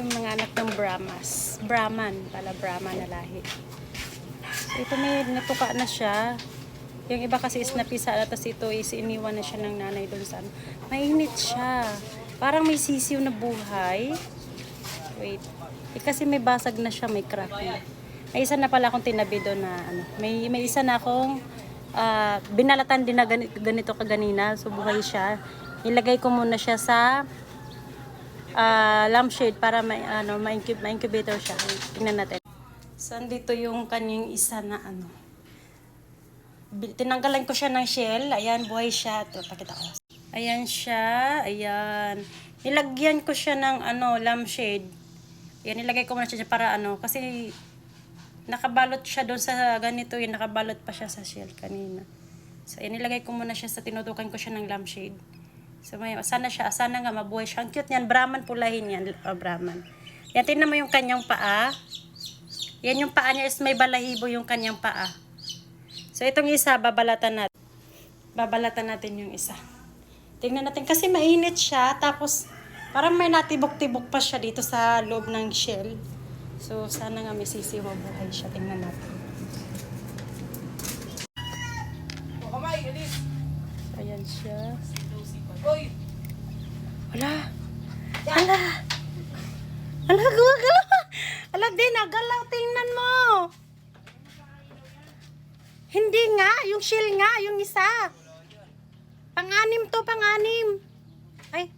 Ito yung mga anak ng Brahmas. Brahman pala, Brahman na lahi. So ito may natuka na siya. Yung iba kasi is napisa na, tapos ito is iniwan na siya ng nanay doon sa ano. Mainit siya. Parang may sisiw na buhay. Wait. Kasi may basag na siya, may crack na. May isa na pala akong tinabi doon na ano. May isa na akong binalatan din na ganito kaganina. So buhay siya. Ilagay ko muna siya sa lampshade para ma-incubator siya. Tingnan natin. So andito yung kanyang isa na ano. Tinanggalan ko siya ng shell. Ayan, buhay siya. Ito, pakita ko. Ayan siya. Ayan. Nilagyan ko siya ng lampshade. Ayan, nilagay ko muna siya para kasi nakabalot siya doon sa ganito. Yung nakabalot pa siya sa shell kanina. So, ayan, nilagay ko muna siya sa tinutukan ko siya ng lampshade. So, sana nga mabuhay siya. Ang cute niyan. Brahman pulahin yan. Brahman. Yan, tingnan mo yung kanyang paa. Yan yung paa niya is may balahibo yung kanyang paa. So, itong isa, babalatan natin. Babalatan natin yung isa. Tingnan natin, kasi mainit siya. Tapos, parang may natibok-tibok pa siya dito sa loob ng shell. So, sana nga may sisiw mabuhay siya. Tingnan natin. Ayan siya. Wala. Ala. Ala, gumagalaw. Ala, din, nagalaw. Tingnan mo. Hindi nga, yung shell nga, yung isa. Pang-anim to, pang-anim. Ay,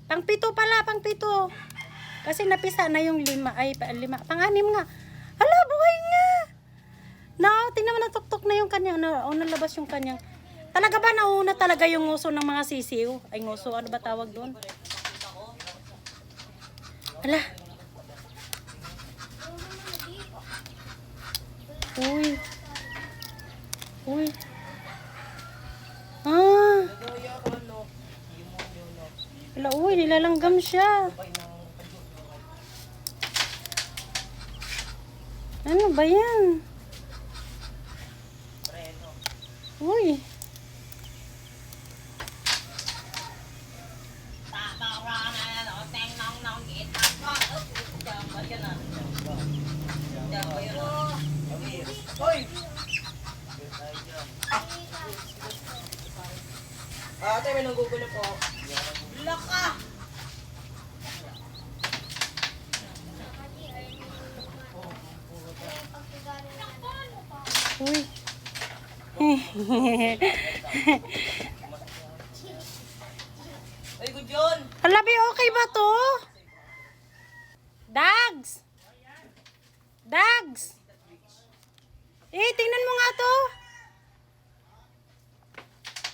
pang-pito pala, pang-pito. Kasi napisa na yung lima, pang-anim nga. Hala, buhay nga. No, tingnan mo, natuktok na yung kanyang, nalabas yung kanyang. Talaga ba nauna talaga yung nguso ng mga sisiw? Ay, nguso, ano ba tawag doon? Hala. Uy. Uy. Wala, uy, nilalanggam siya. Ano ba yan? Uy. Ate, may nanggugulo po. Laka! Uy. Ay, good yun! Halabi, okay ba to? Dags! Dags! Tingnan mo nga to.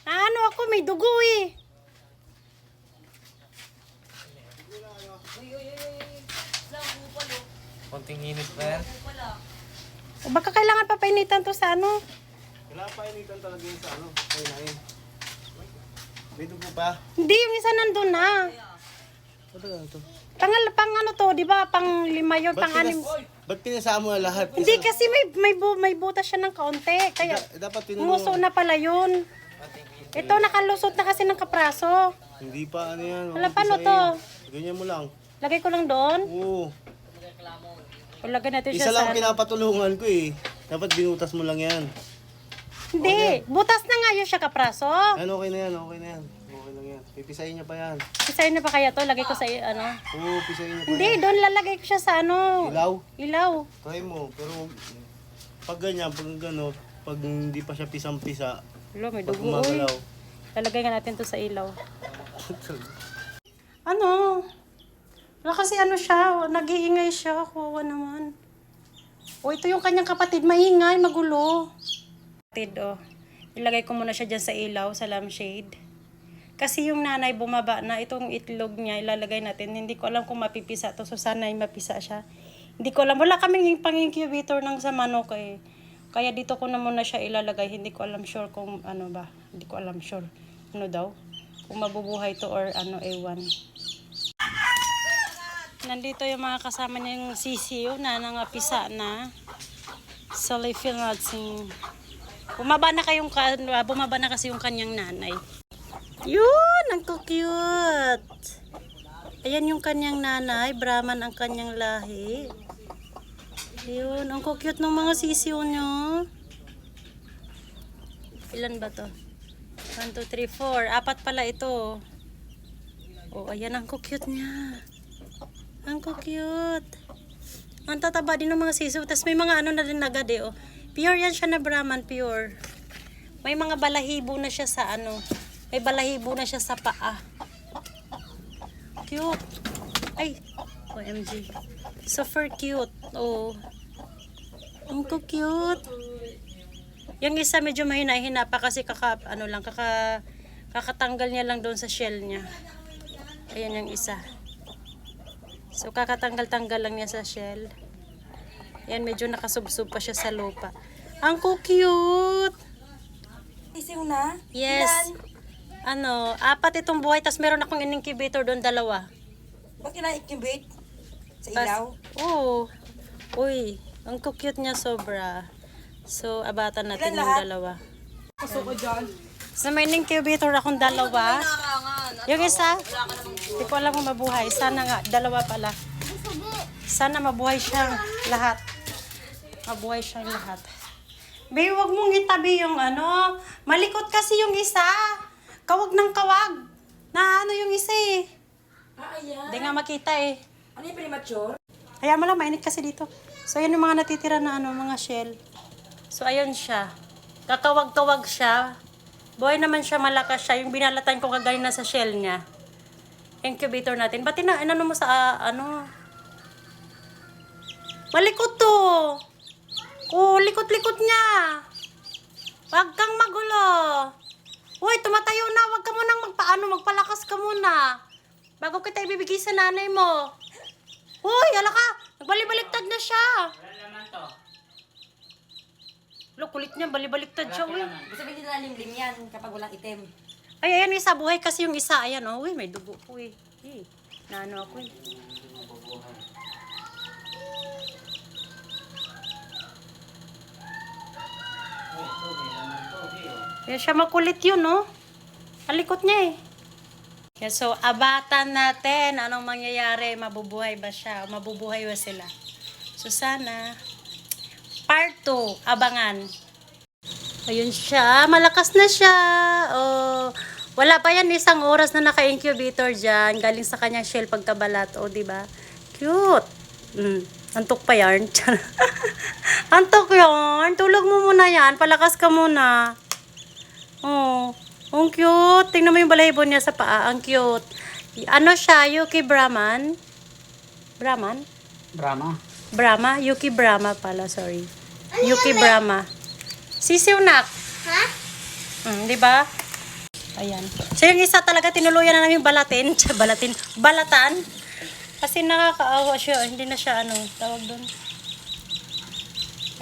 Ano ako, may dugo eh. Konting init pa yan. O baka kailangan papainitan to sa ano. Kailangan painitan talaga yun sa ano. Kainain. May dugo pa. Hindi, yung isa nandun na. Ano na ito? Pang ano to, di ba? Pang 5 yun, pang 6. Ba't pinasama mo na lahat? Hindi kasi may butas siya ng kaunti. Kaya Dapat nguso na pala yun. Ito nakalusot na kasi ng kapraso. Hindi pa ano yan. Wala, paano to? Ganyan mo lang. Lagay ko lang doon. Oo. Lagay natin Isa siya lang sa... pinapatulungan ko eh. Dapat binutas mo lang yan. Hindi, butas na nga yun siya kapraso. Ano, okay na yan, okay na yan. Okay lang yan. Pipisahin niya pa yan. Pisahin na pa kaya to? Lagay ko sa ano? Oo, pisahin niya pa Hindi, yan. doon lalagay ko siya sa ano? Ilaw? Ilaw. Try mo. Pero pag ganyan, pag gano, pag hindi pa siya pisang-pisa, Hello, may pag dugo. Uy. gumagalaw. Lalagay nga natin to sa ilaw. Ano? Wala kasi ano siya, nag-iingay siya. Kawawa naman. O, ito yung kanyang kapatid. Maingay, magulo. Kapatid, ilagay ko muna siya dyan sa ilaw, sa lampshade. Kasi yung nanay bumaba na, itong itlog niya, ilalagay natin. Hindi ko alam kung mapipisa to. So, sana ay mapisa siya. Hindi ko alam. Wala kaming pang-incubator ng sa manok eh. Kaya dito ko na muna siya ilalagay. Hindi ko alam sure kung ano ba. Hindi ko alam sure. Ano daw? Kung mabubuhay to or ano, ewan. Nandito yung mga kasama niyang sisiyo na nangapisa na. Sa Philippines. Bumaba na kasi yung kanyang nanay. Yun! Ang cute! Ayan yung kanyang nanay. Brahman ang kanyang lahi. Ayun. Ang cute ng mga sisiw nyo. Ilan ba to? 1, 2, 3, 4. Apat pala ito. Oh, ayan ang cute niya. Ang cute. Ang tataba din ng mga sisiw. Tapos may mga ano na din agad eh. Oh. Pure yan siya na Brahman. Pure. May mga balahibo na siya sa ano. May balahibo na siya sa paa. Cute. Ay. OMG. Super cute. Oh. Ang cute. Yung isa medyo mahina-hina pa kasi kakatanggal niya lang doon sa shell niya. Ayan yung isa. So kakatanggal-tanggal lang niya sa shell. Ayan, medyo nakasubsob pa siya sa lupa. Ang cute. Isiw na? Yes. Ilan? 4 itong buhay, tas meron akong in-incubator doon 2. Bakit na-incubate? Sa ilaw? Oo. Uy, ang cute niya sobra. So, abatan natin Ilan yung lahat? 2. Pasok ko dyan. So, may incubator akong 2. Yung isa, hindi ko alam kung mabuhay. Sana nga, 2 pala. Sana mabuhay siyang lahat. Mabuhay siyang lahat. Babe, wag mong itabi yung malikot kasi yung isa. Kawag ng kawag. Na yung isa eh. Ayan. Hindi nga makita eh. Ano yung premature? Kaya mo lang, mainit kasi dito. So, ayan yung mga natitira na mga shell. So, ayun siya. Kakawag-kawag siya. Buhay naman siya, malakas siya. Yung binalatan ko kagaling na sa shell niya. Incubator natin. Ba't inano mo sa, Malikot to. Oh, likot-likot niya. Wag kang magulo. Uy, tumatayo na. Wag ka munang magpalakas ka muna. Bago kita ibibigay sa nanay mo. Uy, hala ka. Nagbalik-baliktad na siya. Wala naman to. Lo, kulit niya. Balibaliktad siya. Uy. Gusto mo nila limlim yan kapag walang itim. Ay, ayan isa. Buhay kasi yung isa. Ayan, oh. Uy, may dugo po eh. Nano ako eh. Kaya siya makulit yun, no? Alikot niya eh. Yeah, so, abatan natin. Anong mangyayari? Mabubuhay ba siya? O mabubuhay ba sila? So, sana. Part 2. Abangan. Ayun siya. Malakas na siya. Oh, wala pa yan 1 oras na naka-incubator dyan. Galing sa kanyang shell pagkabalat. O, diba? Cute. Antok pa yarn. Antok yarn. Tulog mo muna yan. Palakas ka muna. Oh, ang cute. Tingnan mo yung balahibo niya sa paa. Ang cute. Ano siya? Yuki Brahman? Brahman? Brahma? Yuki Brahma pala. Sorry. Yuki Brahma. Sisiwnak. Ha? Di ba? Ayan. So yung isa talaga tinuluyan na namin balatin. Balatan. Kasi nakakaawa siya. Hindi na siya tawag doon.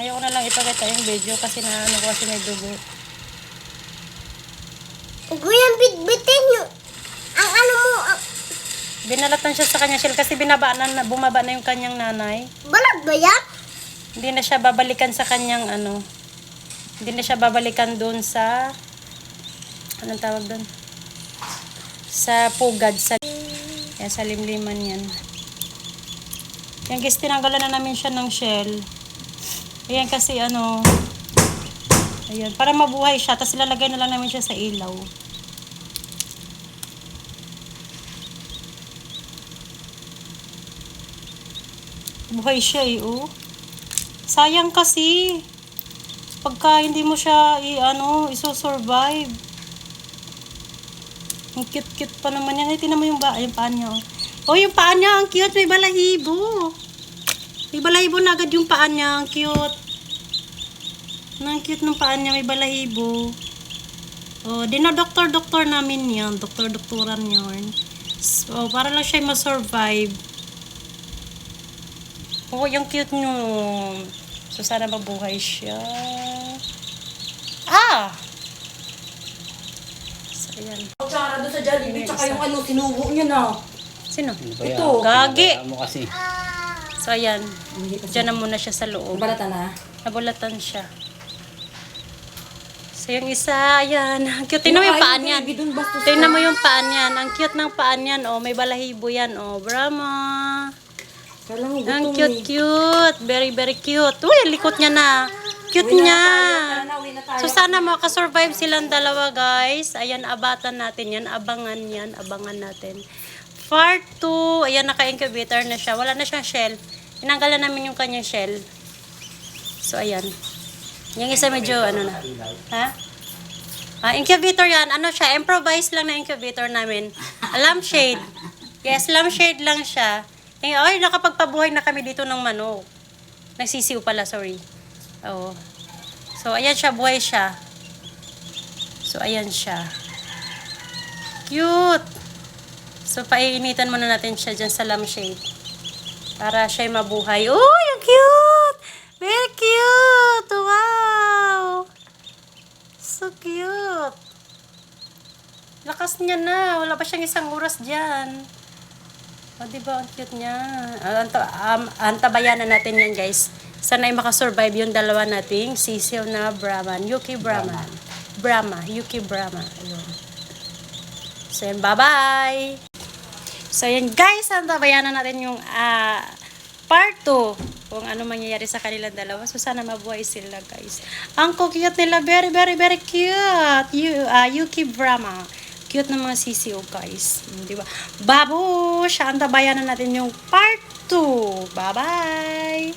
Ayoko na lang ipakita yung video kasi kasi may dugo. Kuya, bitbitin yung ang ano mo, Binalatan siya sa kanya shell kasi bumaba na yung kanyang nanay. balag ba yan? Hindi na siya babalikan sa kanyang Hindi na siya babalikan doon sa anong tawag doon? Sa pugad sa limliman yan. Yan guys, tinanggalan na namin siya ng shell. Ayan kasi ayan, para mabuhay siya. Tapos ilalagay na lang namin siya sa ilaw. Buhay siya oh. Sayang kasi. Pagka hindi mo siya iso-survive. Ang cute-cute pa naman yan. Ay, tingnan mo yung paa niya oh. Oh, yung paa niya, ang cute. May balahibo. May balahibo na agad yung paa niya. Ang cute. Ang cute ng paa niya, may balahibo. Oh, dinodoktor-doktor namin yan. Doktor-doktoran yun. So, para lang siya ma-survive. Oh, yung cute nyo. So, sana mabuhay siya. So, ayan. Tsara doon sa Jollibee, tsaka yung sinubo niya na. Sino? Ito. Gagi. Mo kasi. So, ayan. Diyan na muna siya sa loob. Balata na. Nabulatan siya. So, yung isa, ayan. Ang cute. Tingnan mo yung paan yan. Baby, dun bastos ka. Tingnan mo yung paan yan. Ang cute ng paan yan. Oh, may balahibo yan. Oh, Brahma. Kala mo Ang gutom cute, cute. Very, very cute. Uy, ang likot niya na. Cute niya. Uwi na tayo. So, sana makasurvive silang dalawa, guys. Ayan, abatan natin yan. Abangan yan. Abangan natin. Part 2. Ayan, naka-incubator na siya. Wala na siyang shell. Tinanggal na namin yung kanyang shell. So, ayan. Yung isa medyo, ano na. Ha? Incubator yan. Ano siya? Improvise lang na incubator namin. Lampshade. Yes, lampshade lang siya. Ay, nakapagpabuhay na kami dito ng manok. Nagsisiw pala, sorry. Oo. So, ayan siya, buhay siya. So, ayan siya. Cute! So, painitan muna natin siya dyan sa lampshade. Para siya'y mabuhay. Uy, ang cute! Very cute! Wow! So cute! Lakas niya na. Wala pa siyang isang oras dyan. O, diba? Ang cute niya. Antabayanan natin yan, guys. Sana ay makasurvive yung dalawa nating sisiw na Brahman. Yuki Brahman. Brahma. Yuki Brahma. Ayun. So, yan. Bye-bye! So, yan, guys. Antabayanan natin yung part 2. Kung ano mangyayari sa kanilang dalawa. So, sana mabuhay sila, guys. Ang cute nila. Very, very, very cute. Yuki Brahma. Cute ng mga sisiyo, guys. Diba? Babush! Antabayanan natin yung part 2. Bye-bye!